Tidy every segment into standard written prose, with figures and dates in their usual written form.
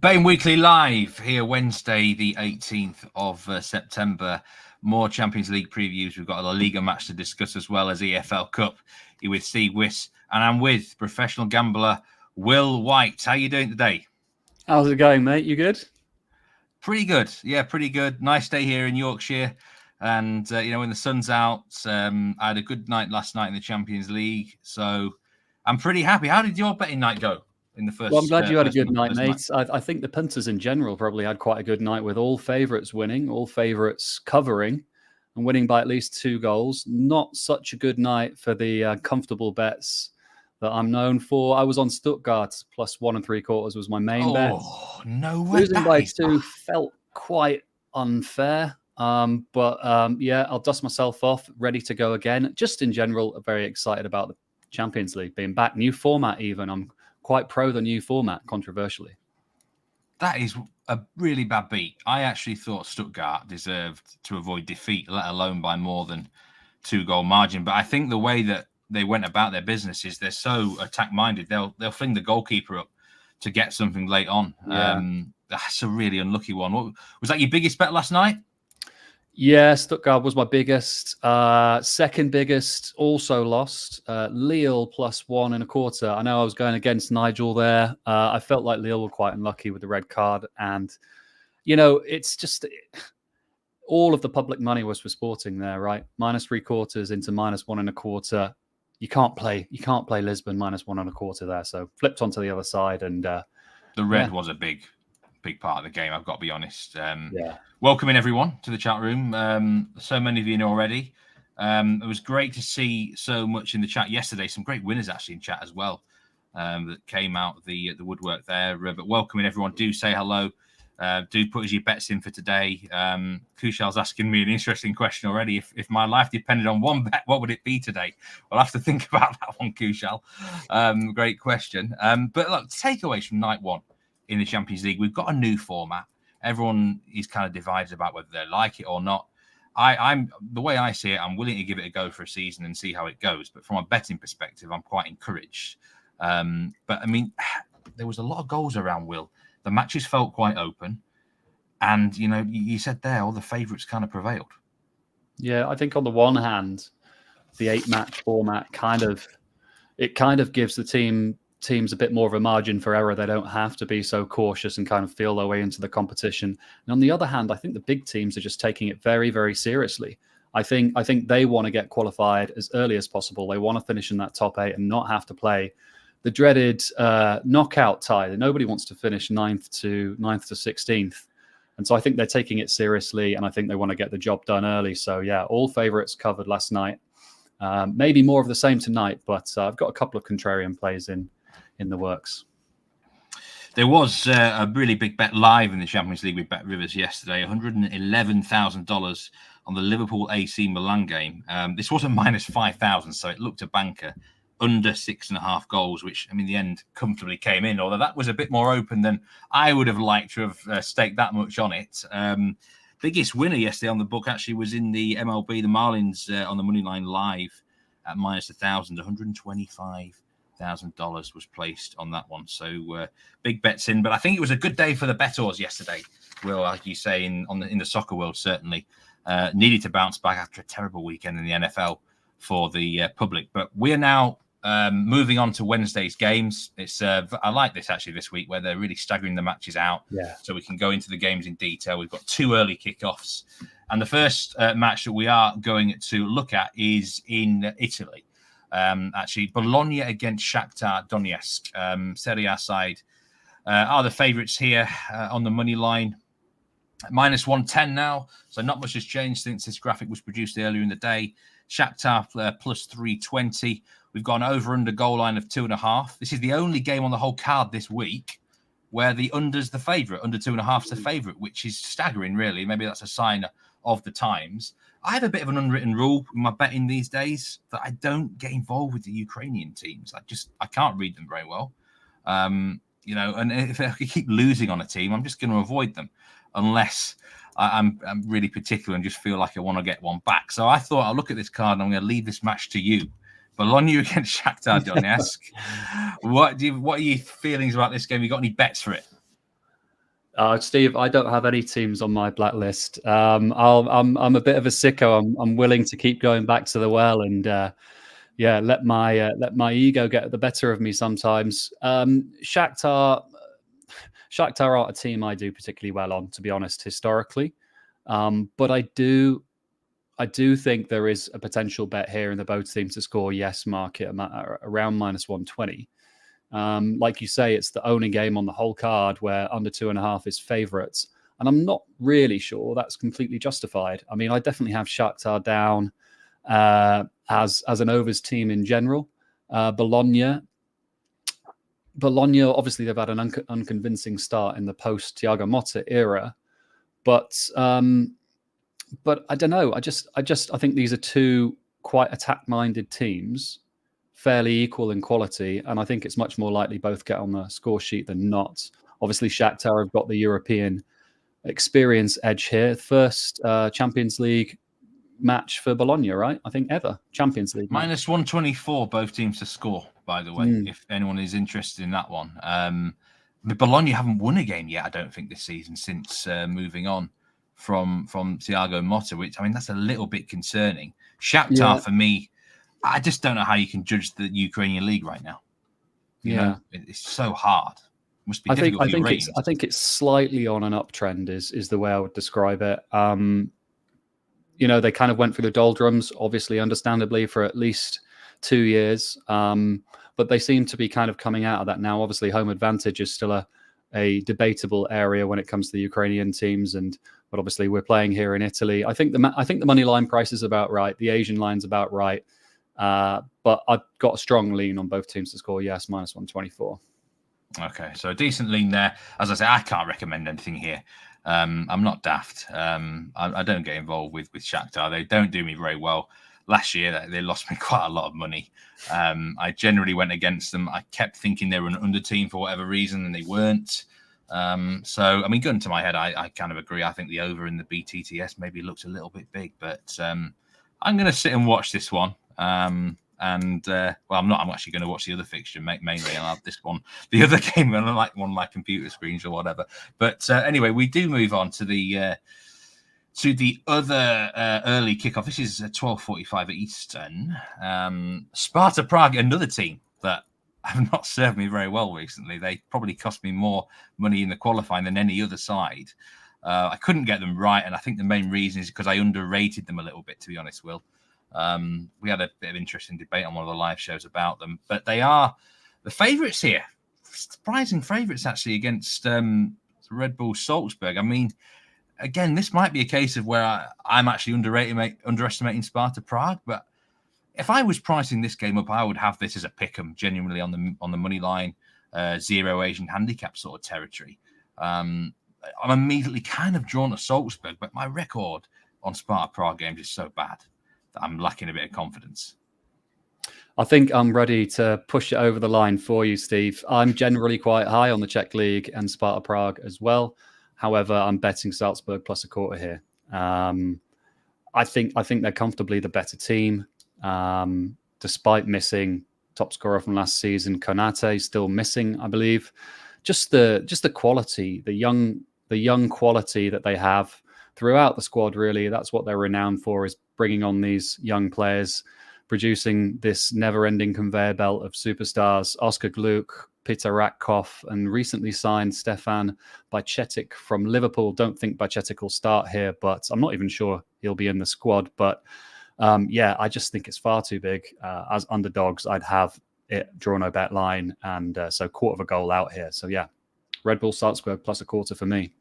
Bain Weekly Live here Wednesday, the 18th of September. More Champions League previews. We've got a Laliga match to discuss as well as EFL Cup. You're with Steve Wyss, and I'm with professional gambler Will White. How you doing today? How's it going, mate? You good? Pretty good. Yeah, pretty good. Nice day here in Yorkshire. And, when the sun's out, I had a good night last night in the Champions League. So I'm pretty happy. How did your betting night go? In the first, well, I'm glad you had a good night, mate. I think the punters in general probably had quite a good night with all favourites winning, all favourites covering and winning by at least 2 goals. Not such a good night for the comfortable bets that I'm known for. I was on Stuttgart plus 1.75 was my main bet. Oh, no way. Losing by 2 felt quite unfair. But I'll dust myself off, ready to go again. Just in general, very excited about the Champions League being back. New format even. I'm quite pro the new format, controversially. That is a really bad beat. I actually thought Stuttgart deserved to avoid defeat, let alone by more than 2-goal margin. But I think the way that they went about their business is they're so attack-minded. They'll fling the goalkeeper up to get something late on. Yeah. That's a really unlucky one. Was that your biggest bet last night? Yeah, Stuttgart was my biggest. Second biggest, also lost. Lille plus 1.25. I know I was going against Nigel there. I felt like Lille were quite unlucky with the red card. And, it's just all of the public money was for Sporting there, right? -3/4 into -1.25. You can't play Lisbon -1.25 there. So flipped onto the other side. And the red was a big part of the game, I've got to be honest. Welcoming everyone to the chat room. So many of you know already. It was great to see so much in the chat yesterday. Some great winners actually in chat as well that came out of the woodwork there. But welcoming everyone. Do say hello. Do put your bets in for today. Kushal's asking me an interesting question already. If my life depended on one bet, what would it be today? I'll have to think about that one, Kushal. Great question. But look, takeaways from night one in the Champions League. We've got a new format. Everyone is kind of divided about whether they like it or not. I'm the way I see it, I'm willing to give it a go for a season and see how it goes. But from a betting perspective, I'm quite encouraged. But I mean, there was a lot of goals around, Will. The matches felt quite open. And, you said there, all the favourites kind of prevailed. Yeah, I think on the one hand, the 8-match format kind of gives the teams a bit more of a margin for error. They don't have to be so cautious and kind of feel their way into the competition. And on the other hand, I think the big teams are just taking it very, very seriously. I think they want to get qualified as early as possible. They want to finish in that top 8 and not have to play the dreaded knockout tie. Nobody wants to finish 9th to 16th. And so I think they're taking it seriously, and I think they want to get the job done early. So yeah, all favourites covered last night. Maybe more of the same tonight, but I've got a couple of contrarian plays in the works. There was a really big bet live in the Champions League with Bet Rivers yesterday, $111,000 on the Liverpool AC Milan game. This was a -5,000, so it looked a banker under 6.5 goals, which, in the end comfortably came in, although that was a bit more open than I would have liked to have staked that much on it. Biggest winner yesterday on the book actually was in the MLB, the Marlins on the money line live at -1,000, $125,000 was placed on that one. So big bets in, but I think it was a good day for the bettors yesterday. Will, like you say, in the soccer world, certainly needed to bounce back after a terrible weekend in the NFL for the public. But we are now moving on to Wednesday's games. It's I like this actually this week where they're really staggering the matches out, so we can go into the games in detail. We've got 2 early kickoffs, and the first match that we are going to look at is in Italy. Actually, Bologna against Shakhtar Donetsk. Serie A side are the favourites here on the money line. -110 now, so not much has changed since this graphic was produced earlier in the day. Shakhtar +320. We've got an over-under goal line of 2.5. This is the only game on the whole card this week where the under's the favourite. Under 2.5 is the favourite, which is staggering, really. Maybe that's a sign of the times. I have a bit of an unwritten rule in my betting these days that I don't get involved with the Ukrainian teams. I can't read them very well. And if I keep losing on a team, I'm just going to avoid them unless I'm really particular and just feel like I want to get one back. So I thought I'll look at this card and I'm going to leave this match to you. Bologna against Shakhtar Donetsk. What are your feelings about this game? You got any bets for it? Steve, I don't have any teams on my blacklist. I'm a bit of a sicko. I'm willing to keep going back to the well and let my ego get the better of me sometimes. Shakhtar aren't a team I do particularly well on, to be honest, historically. But I do think there is a potential bet here in the both teams to score yes market around -120. Like you say, it's the only game on the whole card where under 2.5 is favourites. And I'm not really sure that's completely justified. I mean, I definitely have Shakhtar down as an overs team in general. Bologna, obviously, they've had an unconvincing start in the post-Thiago Motta era. But I don't know. I think these are two quite attack-minded teams, fairly equal in quality, and I think it's much more likely both get on the score sheet than not. Obviously, Shakhtar have got the European experience edge here. First Champions League match for Bologna, right? I think ever Champions League match. -124, both teams to score. By the way, if anyone is interested in that one, Bologna haven't won a game yet. I don't think this season since moving on from Thiago Motta, which I mean that's a little bit concerning. Shakhtar for me. I just don't know how you can judge the Ukrainian league right now. You know, it's so hard. It must be difficult for Ukrainians. I think it's slightly on an uptrend is the way I would describe it. They kind of went through the doldrums, obviously, understandably, for at least 2 years. But they seem to be kind of coming out of that now. Obviously, home advantage is still a debatable area when it comes to the Ukrainian teams. But obviously, we're playing here in Italy. I think the money line price is about right. The Asian line's about right. But I've got a strong lean on both teams to score yes, -124. Okay, so a decent lean there. As I say, I can't recommend anything here. I'm not daft. I don't get involved with Shakhtar. They don't do me very well. Last year, they lost me quite a lot of money. I generally went against them. I kept thinking they were an under team for whatever reason, and they weren't. So, I mean, gun to my head, I kind of agree. I think the over in the BTTS maybe looks a little bit big, but I'm going to sit and watch this one. I'm not. I'm actually going to watch the other fixture mainly. I'll have this one, the other game, on like one of my computer screens or whatever. But anyway, we do move on to the other early kickoff. This is 12:45 Eastern. Sparta Prague, another team that have not served me very well recently. They probably cost me more money in the qualifying than any other side. I couldn't get them right, and I think the main reason is because I underrated them a little bit, to be honest, Will. We had a bit of interesting debate on one of the live shows about them, but they are the favourites here. Surprising favourites, actually, against Red Bull Salzburg. I mean, again, this might be a case of where I'm actually underestimating Sparta Prague, but if I was pricing this game up, I would have this as a pick'em, genuinely on the money line, zero Asian handicap sort of territory. I'm immediately kind of drawn to Salzburg, but my record on Sparta Prague games is so bad that I'm lacking a bit of confidence. I think I'm ready to push it over the line for you, Steve. I'm generally quite high on the Czech League and Sparta Prague as well. However, I'm betting Salzburg plus a quarter here. I think they're comfortably the better team, despite missing top scorer from last season. Konate still missing, I believe. Just the quality, the young quality that they have throughout the squad. Really, that's what they're renowned for: is bringing on these young players, producing this never-ending conveyor belt of superstars. Oscar Gluck, Peter Ratkov, and recently signed Stefan Bajcetic from Liverpool. Don't think Bajcetic will start here, but I'm not even sure he'll be in the squad. But I just think it's far too big. As underdogs, I'd have it draw no bet line, and so quarter of a goal out here. So yeah, Red Bull Salzburg plus a quarter for me.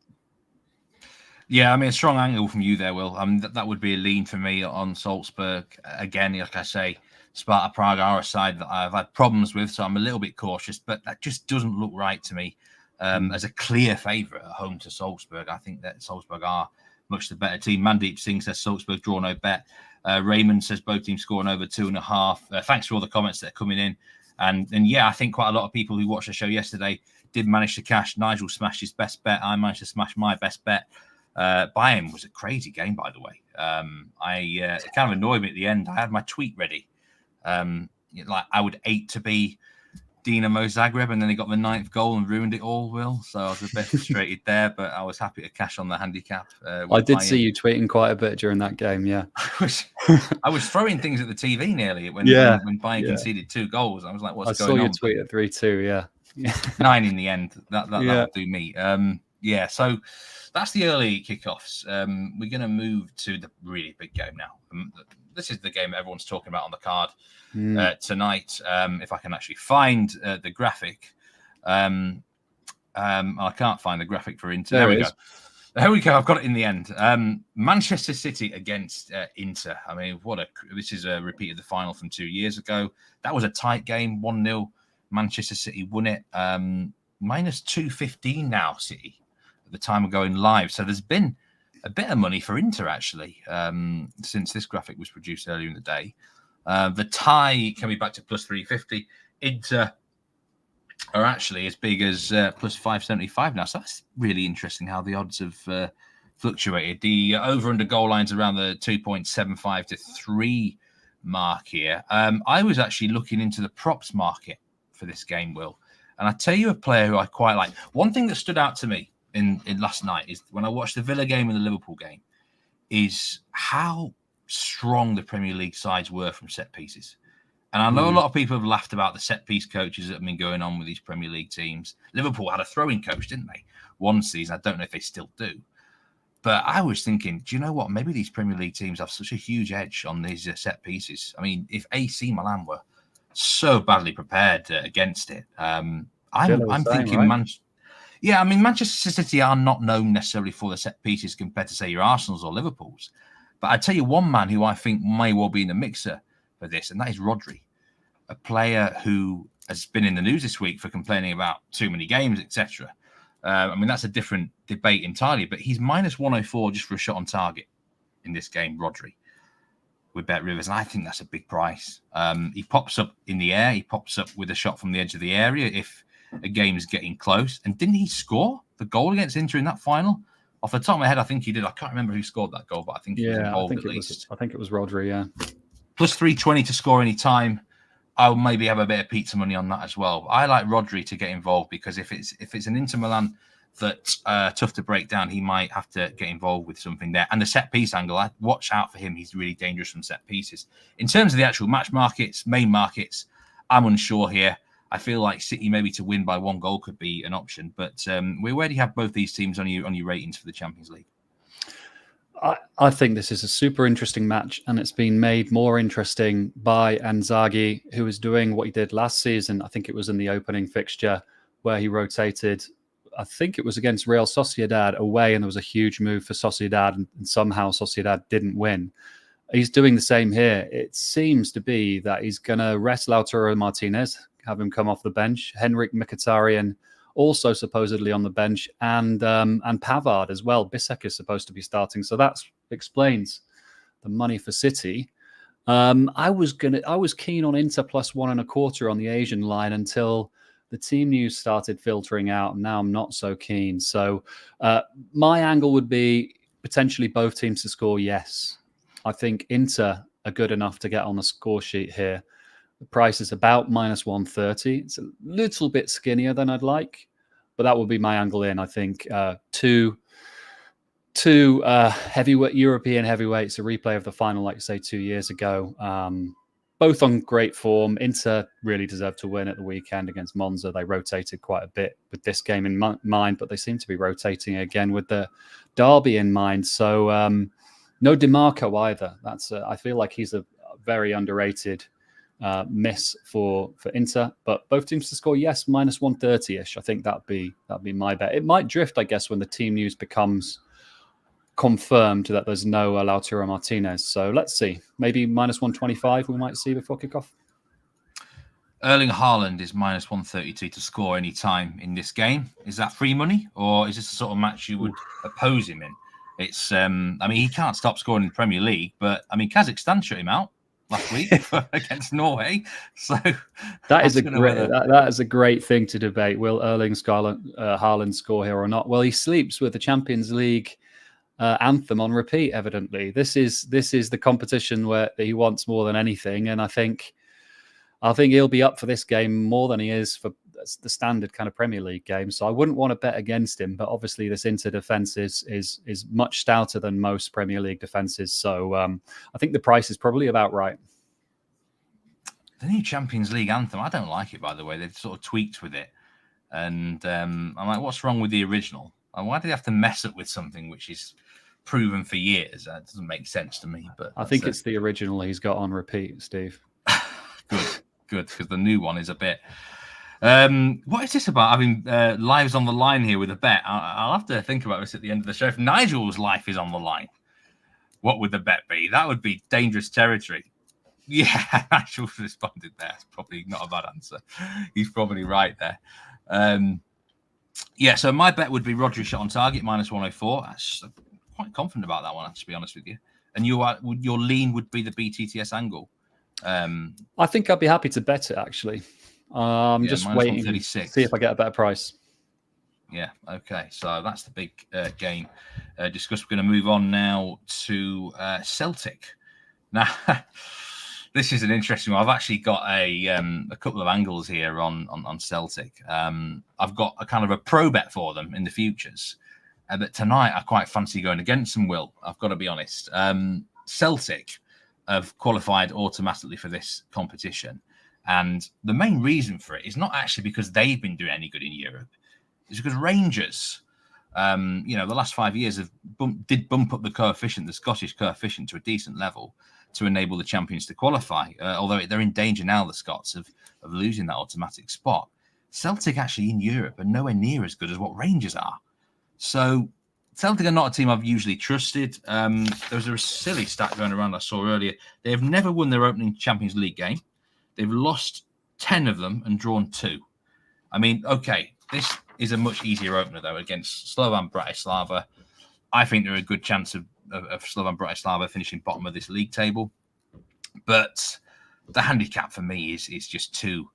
Yeah, I mean, a strong angle from you there, Will. That would be a lean for me on Salzburg. Again, like I say, Sparta Prague are a side that I've had problems with, so I'm a little bit cautious, but that just doesn't look right to me as a clear favourite at home to Salzburg. I think that Salzburg are much the better team. Mandeep Singh says Salzburg draw no bet. Raymond says both teams scoring over 2.5. Thanks for all the comments that are coming in. And yeah, I think quite a lot of people who watched the show yesterday did manage to cash. Nigel smashed his best bet. I managed to smash my best bet. Bayern was a crazy game, by the way. It kind of annoyed me at the end. I had my tweet ready. I would hate to be Dinamo Zagreb, and then they got the 9th goal and ruined it all, Will. So I was a bit frustrated there, but I was happy to cash on the handicap. I did see you tweeting quite a bit during that game, yeah. I was throwing things at the TV nearly when Bayern conceded 2 goals. I was like, what's going on? I saw your tweet at 3-2, yeah. 9 in the end. That'll do me. So that's the early kickoffs. We're going to move to the really big game now. This is the game everyone's talking about on the card tonight. If I can actually find the graphic. I can't find the graphic for Inter. There we go. There we go. I've got it in the end. Manchester City against Inter. I mean, this is a repeat of the final from 2 years ago. That was a tight game, 1-0. Manchester City won it. Minus 215 now, City, at the time of going live. So there's been a bit of money for Inter, actually, since this graphic was produced earlier in the day. The tie can be back to plus 350. Inter are actually as big as plus 575 now. So that's really interesting how the odds have fluctuated. The over-under goal line's around the 2.75 to 3 mark here. I was actually looking into the props market for this game, Will. And I tell you a player who I quite like. One thing that stood out to me in last night is when I watched the Villa game and the Liverpool game is how strong the Premier League sides were from set pieces. And I know a lot of people have laughed about the set piece coaches that have been going on with these Premier League teams. Liverpool had a throwing coach, didn't they? One season. I don't know if they still do. But I was thinking, do you know what? Maybe these Premier League teams have such a huge edge on these set pieces. I mean, if AC Milan were so badly prepared against it, I'm thinking, right? Manchester City are not known necessarily for the set pieces compared to, say, your Arsenals or Liverpools. But I tell you one man who I think may well be in the mixer for this, and that is Rodri, a player who has been in the news this week for complaining about too many games, etc. That's a different debate entirely, but he's minus 104 just for a shot on target in this game, Rodri, with Bet Rivers, and I think that's a big price. He pops up in the air. He pops up with a shot from the edge of the area if a game is getting close. And didn't he score the goal against Inter in that final? Off the top of my head, I think he did. I can't remember who scored that goal, but I think he was involved at least. I think it was Rodri, yeah. Plus 320 to score any time. I'll maybe have a bit of pizza money on that as well. I like Rodri to get involved because if it's an Inter Milan that's tough to break down, he might have to get involved with something there. And the set piece angle, I watch out for him. He's really dangerous from set pieces. In terms of the actual match markets, main markets, I'm unsure here. I feel like City maybe to win by 1 goal could be an option. But where do you have both these teams on your ratings for the Champions League? I think this is a super interesting match, and it's been made more interesting by Inzaghi, who was doing what he did last season. I think it was in the opening fixture where he rotated. I think it was against Real Sociedad away, and there was a huge move for Sociedad, and somehow Sociedad didn't win. He's doing the same here. It seems to be that he's going to rest Lautaro Martinez, have him come off the bench. Henrik Mkhitaryan also supposedly on the bench, and Pavard as well. Bissek is supposed to be starting, so that explains the money for City. I was keen on Inter plus 1.25 on the Asian line until the team news started filtering out, and now I'm not so keen. So my angle would be potentially both teams to score, yes. I think Inter are good enough to get on the score sheet here. The price is about minus 130. It's a little bit skinnier than I'd like, but that would be my angle in. I think two heavyweight European heavyweights, a replay of the final, like you say, 2 years ago. Both on great form. Inter really deserved to win at the weekend against Monza. They rotated quite a bit with this game in mind, but they seem to be rotating again with the derby in mind. So no DiMarco either. That's I feel like he's a very underrated miss for Inter, but both teams to score, yes, minus 130-ish. I think that'd be my bet. It might drift, I guess, when the team news becomes confirmed that there's no Lautaro Martinez. So let's see. Maybe minus 125 we might see before kickoff. Erling Haaland is minus 132 to score any time in this game. Is that free money, or is this the sort of match you would oppose him in? It's he can't stop scoring in the Premier League, but Kazakhstan shut him out last week against Norway. So that is a great thing to debate. Will Erling Haaland score here or not? Well, he sleeps with the Champions League anthem on repeat. Evidently, this is the competition where he wants more than anything, and I think I think he'll be up for this game more than he is for the standard kind of Premier League game. So I wouldn't want to bet against him. But obviously, this Inter defence is much stouter than most Premier League defences. So I think the price is probably about right. The new Champions League anthem, I don't like it, by the way. They've sort of tweaked with it. And I'm like, what's wrong with the original? And why do they have to mess up with something which is proven for years? That doesn't make sense to me. But I think it's the original he's got on repeat, Steve. Good, because the new one is a bit... what is this about having lives on the line here with a bet? I'll have to think about this at the end of the show. If Nigel's life is on the line, what would the bet be? That would be dangerous territory. Yeah, Nigel's responded there. It's probably not a bad answer. He's probably right there. Yeah, so my bet would be Rodri shot on target, -104. I'm quite confident about that one, to be honest with you. And your lean would be the BTTS angle. I think I'd be happy to bet it, actually. Just waiting to see if I get a better price. Yeah, okay. So that's the big game discussed. We're going to move on now to Celtic. Now, this is an interesting one. I've actually got a couple of angles here on Celtic. I've got a kind of a pro bet for them in the futures. But tonight, I quite fancy going against them, Will. I've got to be honest. Celtic have qualified automatically for this competition. And the main reason for it is not actually because they've been doing any good in Europe. It's because Rangers, the last 5 years did bump up the coefficient, the Scottish coefficient, to a decent level to enable the champions to qualify. Although they're in danger now, the Scots, of losing that automatic spot. Celtic actually in Europe are nowhere near as good as what Rangers are. So Celtic are not a team I've usually trusted. There was a silly stat going around I saw earlier. They have never won their opening Champions League game. They've lost 10 of them and drawn 2. I mean, okay, this is a much easier opener, though, against Slovan Bratislava. I think there are a good chance of Slovan Bratislava finishing bottom of this league table. But the handicap for me is just too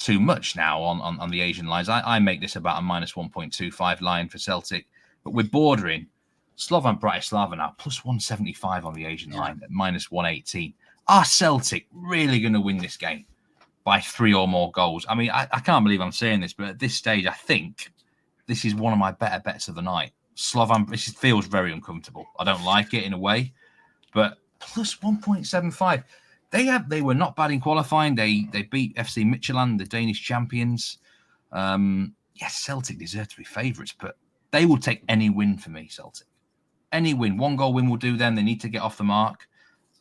much now on the Asian lines. I make this about a -1.25 line for Celtic. But we're bordering Slovan Bratislava now, +175 on the Asian line at -118. Are Celtic really going to win this game by 3 or more goals? I mean, I can't believe I'm saying this, but at this stage, I think this is one of my better bets of the night. Slovan, this feels very uncomfortable. I don't like it in a way, but +1.75. They were not bad in qualifying. They beat FC Midtjylland, the Danish champions. Yes, Celtic deserve to be favourites, but they will take any win for me, Celtic. Any win. 1-goal win will do them. They need to get off the mark.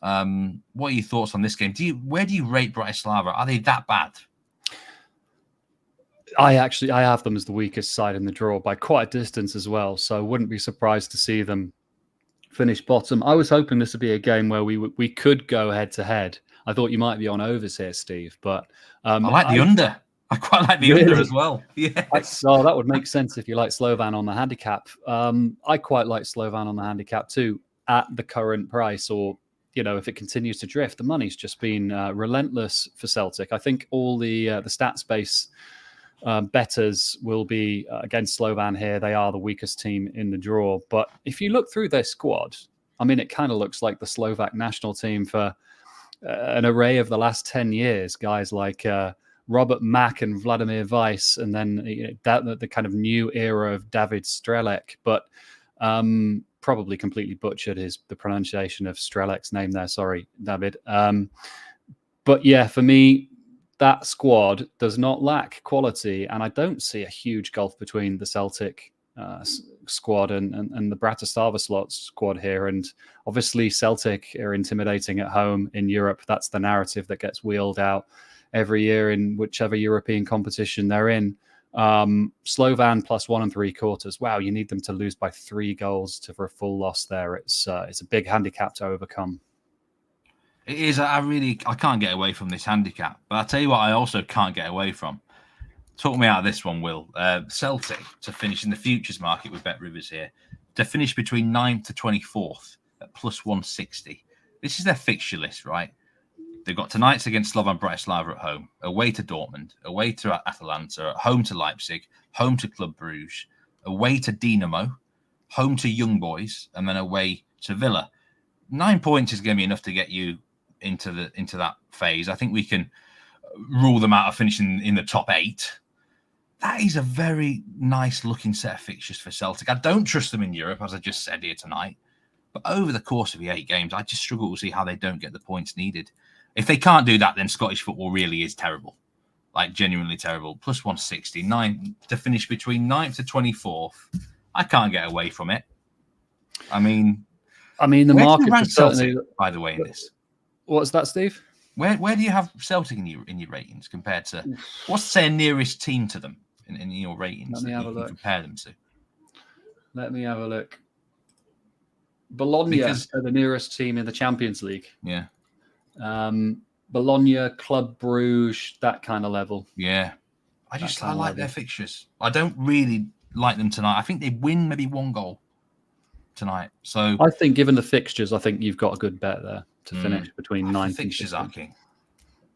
What are your thoughts on this game? Where do you rate Bratislava? Are they that bad? I have them as the weakest side in the draw by quite a distance as well. So I wouldn't be surprised to see them finish bottom. I was hoping this would be a game where we could go head to head. I thought you might be on overs here, Steve, but I like the under. I quite like the under as well. Yeah. So that would make sense if you like Slovan on the handicap. I quite like Slovan on the handicap too at the current price, or if it continues to drift. The money's just been relentless for Celtic. I think all the stats-based bettors will be against Slovan here. They are the weakest team in the draw. But if you look through their squad, I mean, it kind of looks like the Slovak national team for an array of the last 10 years. Guys like Robert Mack and Vladimir Weiss, and then the kind of new era of David Strelec. But probably completely butchered the pronunciation of Strelec's name there. Sorry, David. But yeah, for me, that squad does not lack quality, and I don't see a huge gulf between the Celtic squad and the Bratislava squad here. And obviously, Celtic are intimidating at home in Europe. That's the narrative that gets wheeled out every year in whichever European competition they're in. Slovan +1 3/4. Wow, you need them to lose by 3 goals for a full loss there. It's a big handicap to overcome. It is. I can't get away from this handicap. But I'll tell you what, I also can't get away from. Talk me out of this one, Will. Celtic to finish in the futures market with Bet Rivers here, to finish between 9th to 24th at +160. This is their fixture list, right? They've got tonight's against Slovan Bratislava at home, away to Dortmund, away to Atalanta, at home to Leipzig, home to Club Brugge, away to Dinamo, home to Young Boys, and then away to Villa. 9 points is going to be enough to get you into that phase. I think we can rule them out of finishing in the top 8. That is a very nice looking set of fixtures for Celtic. I don't trust them in Europe, as I just said here tonight. But over the course of the 8 games, I just struggle to see how they don't get the points needed. If they can't do that, then Scottish football really is terrible. Like, genuinely terrible. Plus 160, 9 to finish between 9th to 24th. I can't get away from it. I mean, the market is certainly, by the way, in this. What's that, Steve? Where do you have Celtic in your ratings compared to what's say nearest team to them in your ratings? Let me have a look. Compare them to. Let me have a look. Bologna are the nearest team in the Champions League. Yeah. Bologna, Club Brugge, that kind of level. Yeah. I like their fixtures. I don't really like them tonight. I think they win maybe 1 goal tonight. So I think given the fixtures, I think you've got a good bet there to finish between 9th and fixtures 15th. are king.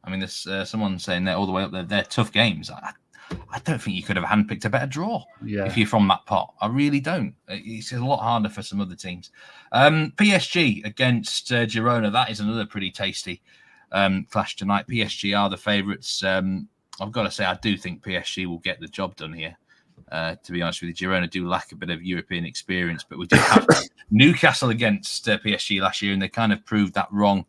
I mean, there's someone saying they're all the way up there. They're tough games. I don't think you could have handpicked a better draw if you're from that pot. I really don't. It's a lot harder for some other teams. PSG against Girona. That is another pretty tasty clash tonight. PSG are the favourites. I've got to say, I do think PSG will get the job done here. To be honest with you, Girona do lack a bit of European experience, but we did have Newcastle against PSG last year, and they kind of proved that wrong.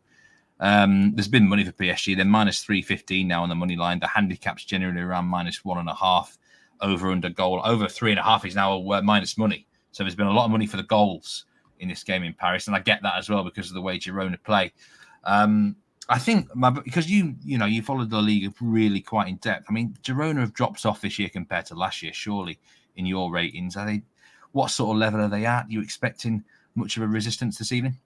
There's been money for PSG. They're minus 315 now on the money line. The handicap's generally around minus 1.5 over under goal. Over 3.5 is now minus money. So there's been a lot of money for the goals in this game in Paris, and I get that as well because of the way Girona play. I think because you followed the Laliga really quite in depth. I mean, Girona have dropped off this year compared to last year. Surely in your ratings, are they? What sort of level are they at? Are you expecting much of a resistance this evening?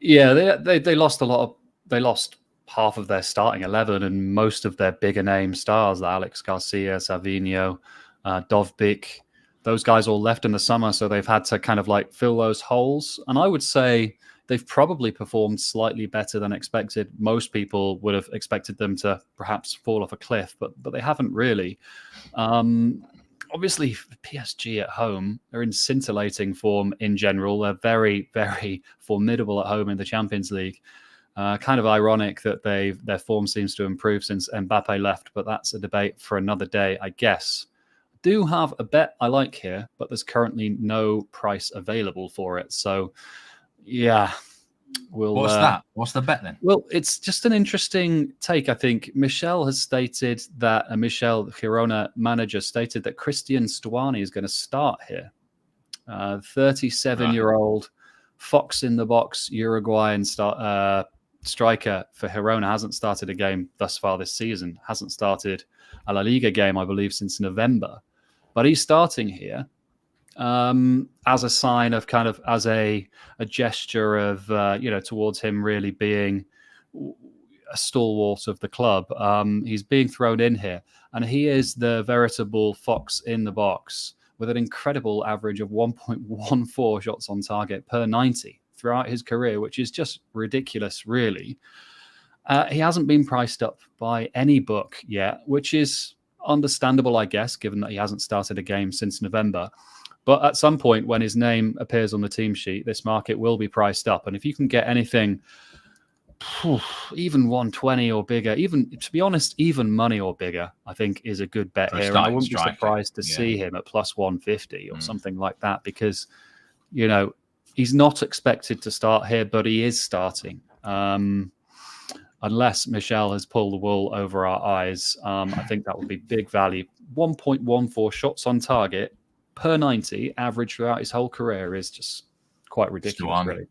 Yeah, they lost a lot of. They lost half of their starting 11 and most of their bigger name stars, Alex Garcia, Savinho, Dovbyk. Those guys all left in the summer, so they've had to kind of like fill those holes. And I would say they've probably performed slightly better than expected. Most people would have expected them to perhaps fall off a cliff, but they haven't really. Obviously, PSG at home are in scintillating form in general. They're very, very formidable at home in the Champions League. Kind of ironic that their form seems to improve since Mbappe left, but that's a debate for another day, I guess. Do have a bet I like here, but there's currently no price available for it. So, yeah. What's that? What's the bet then? Well, it's just an interesting take. I think Michel has stated that Michel, the Girona manager, stated that Christian Stuani is going to start here. 37-year-old fox in the box Uruguayan striker for Girona hasn't started a game thus far this season. Hasn't started a La game, I believe, since November. But he's starting here. As a sign of kind of as a gesture of towards him really being a stalwart of the club. He's being thrown in here, and he is the veritable fox in the box with an incredible average of 1.14 shots on target per 90 throughout his career, which is just ridiculous, really. He hasn't been priced up by any book yet, which is understandable, I guess, given that he hasn't started a game since November. But at some point, when his name appears on the team sheet, this market will be priced up. And if you can get anything, even 120 or bigger, even, to be honest, even money or bigger, I think is a good bet here. And I wouldn't be surprised to see him at plus 150 or something like that, because, he's not expected to start here, but he is starting. Unless Michel has pulled the wool over our eyes, I think that would be big value. 1.14 shots on target per 90 average throughout his whole career is just quite ridiculous, really.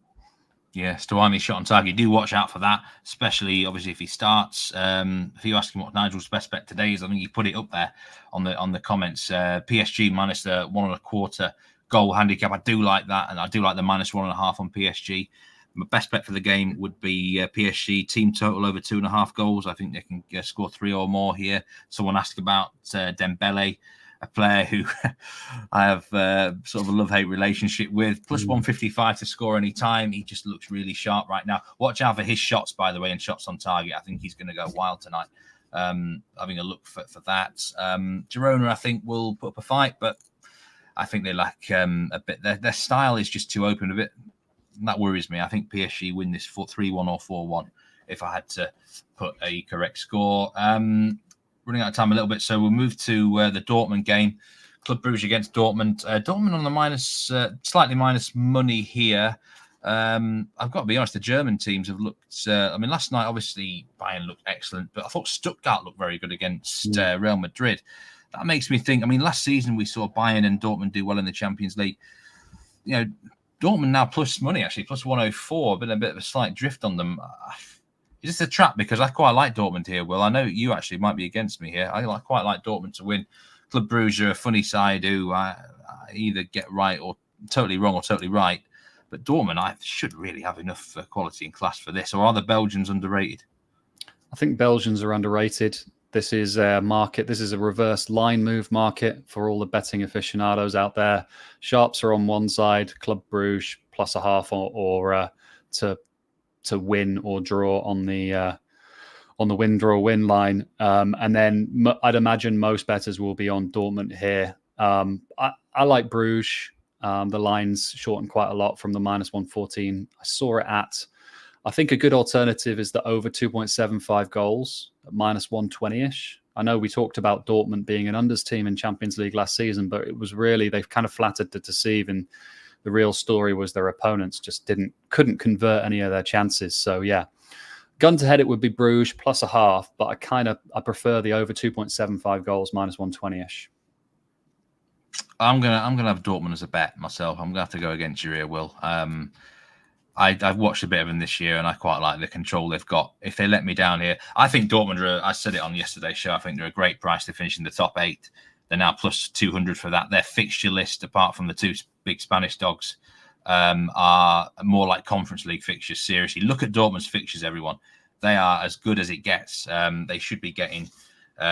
Yeah, Stuani shot on target. Do watch out for that, especially obviously if he starts. If you ask him what Nigel's best bet today is, I think you put it up there on the comments. PSG minus the 1.25 goal handicap. I do like that, and I do like the minus 1.5 on PSG. My best bet for the game would be PSG team total over 2.5 goals. I think they can score 3 or more here. Someone asked about Dembele, a player who I have sort of a love-hate relationship with. Plus 155 to score any time. He just looks really sharp right now. Watch out for his shots, by the way, and shots on target. I think he's going to go wild tonight. Having a look for that. Girona, I think, will put up a fight, but I think they lack a bit. Their style is just too open a bit. That worries me. I think PSG win this 3-1 or 4-1 if I had to put a correct score. Running out of time a little bit, so we'll move to the Dortmund game. Club Brugge against Dortmund. Dortmund on the slightly minus money here. I've got to be honest, the German teams have looked... last night, obviously, Bayern looked excellent, but I thought Stuttgart looked very good against Real Madrid. That makes me think... last season we saw Bayern and Dortmund do well in the Champions League. Dortmund now plus money, actually, plus 104. Been a bit of a slight drift on them. Is this a trap? Because I quite like Dortmund here, Will. I know you actually might be against me here. I quite like Dortmund to win. Club Brugge are a funny side who I either get right or totally wrong or totally right. But Dortmund, I should really have enough quality and class for this. Or are the Belgians underrated? I think Belgians are underrated. This is a market. This is a reverse line move market for all the betting aficionados out there. Sharps are on one side, Club Brugge plus a half or to win or draw on the win line. And then I'd imagine most bettors will be on Dortmund here. I like Bruges. The line's shortened quite a lot from the minus 114. I saw it at, I think a good alternative is the over 2.75 goals at minus 120-ish. I know we talked about Dortmund being an unders team in Champions League last season, but it was really, they've kind of flattered to deceive, and the real story was their opponents just couldn't convert any of their chances. So yeah, gun to head, it would be Bruges plus a half, but I prefer the over 2.75 goals minus 120-ish. I'm gonna have Dortmund as a bet myself. I'm gonna have to go against you here, Will. I've watched a bit of them this year, and I quite like the control they've got. If they let me down here, I think Dortmund I said it on yesterday's show. I think they're a great price to finish in the top 8. They're now plus 200 for that. Their fixture list, apart from the two big Spanish dogs, are more like Conference League fixtures. Seriously, look at Dortmund's fixtures, everyone. They are as good as it gets. They should be getting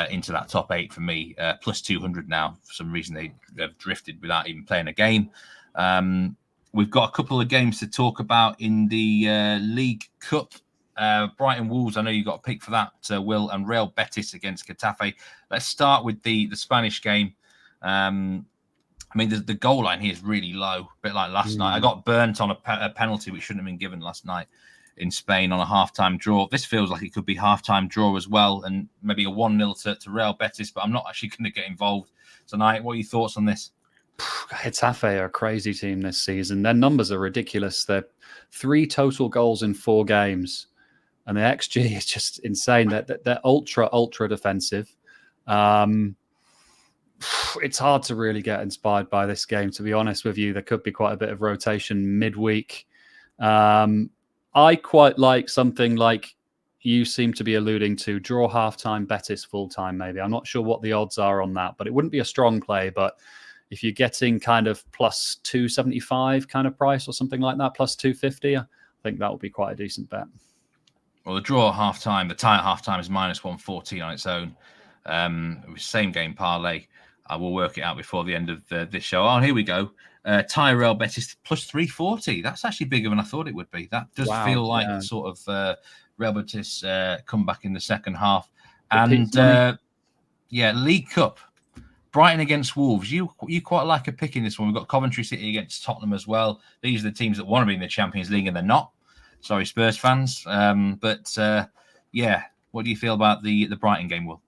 into that top 8 for me. Plus 200 now. For some reason, they have drifted without even playing a game. We've got a couple of games to talk about in the League Cup. Brighton Wolves, I know you got a pick for that, Will, and Real Betis against Getafe. Let's start with the Spanish game. The goal line here is really low, a bit like last night. I got burnt on a penalty which shouldn't have been given last night in Spain on a half-time draw. This feels like it could be half-time draw as well, and maybe a 1-0 to Real Betis, but I'm not actually going to get involved tonight. What are your thoughts on this? Getafe are a crazy team this season. Their numbers are ridiculous. They're 3 total goals in 4 games, and the XG is just insane. They're ultra defensive. It's hard to really get inspired by this game, to be honest with you. There could be quite a bit of rotation midweek. I quite like something like you seem to be alluding to, draw half-time, Betis full-time maybe. I'm not sure what the odds are on that, but it wouldn't be a strong play. But if you're getting kind of plus 275 kind of price or something like that, plus 250, I think that would be quite a decent bet. Well, the draw at half-time, the tie at half-time is minus 114 on its own. Same game parlay. I will work it out before the end of this show. Oh, here we go. Tie Real Betis plus 340. That's actually bigger than I thought it would be. That does feel like the sort of Real Betis comeback in the second half. And League Cup. Brighton against Wolves. You quite like a pick in this one. We've got Coventry City against Tottenham as well. These are the teams that want to be in the Champions League and they're not. Sorry, Spurs fans. What do you feel about the Brighton game, Will?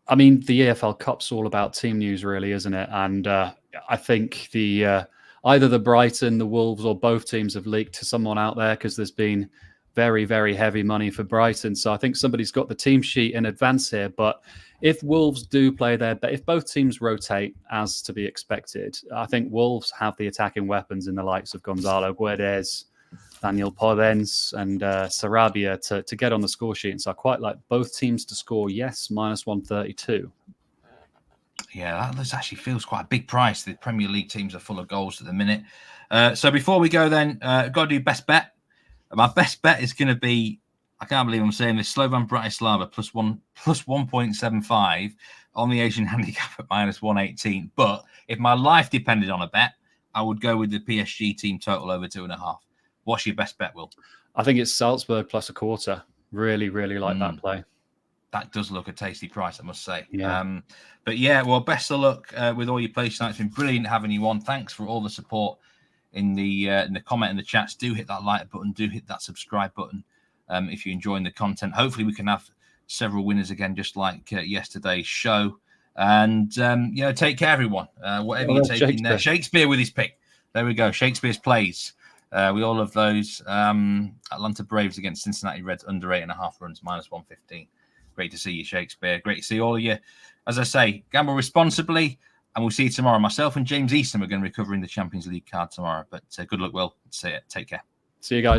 I mean, the EFL Cup's all about team news, really, isn't it? And I think either the Brighton, the Wolves, or both teams have leaked to someone out there because there's been very, very heavy money for Brighton. So I think somebody's got the team sheet in advance here. But if Wolves do play if both teams rotate as to be expected, I think Wolves have the attacking weapons in the likes of Gonzalo Guedes, Daniel Podence, and Sarabia to get on the score sheet. And so I quite like both teams to score, yes, minus 132. Yeah, that actually feels quite a big price. The Premier League teams are full of goals at the minute. So before we go then, I've got to do best bet. My best bet is going to be, I can't believe I'm saying this, Slovan Bratislava plus 1.75 on the Asian handicap at minus 118. But if my life depended on a bet, I would go with the PSG team total over 2.5. What's your best bet, Will? I think it's Salzburg plus a quarter. Really, really like that play. That does look a tasty price, I must say. Yeah. Best of luck with all your plays tonight. It's been brilliant having you on. Thanks for all the support in the comment and the chats. Do hit that like button. Do hit that subscribe button. if you're enjoying the content. Hopefully we can have several winners again, just like yesterday's show. And, take care, everyone. Whatever you're taking there. Shakespeare with his pick. There we go. Shakespeare's plays. We all love those. Atlanta Braves against Cincinnati Reds under 8.5 runs, -115. Great to see you, Shakespeare. Great to see all of you. As I say, gamble responsibly, and we'll see you tomorrow. Myself and James Easton are going to be covering the Champions League card tomorrow. But good luck, Will. See you. Take care. See you guys.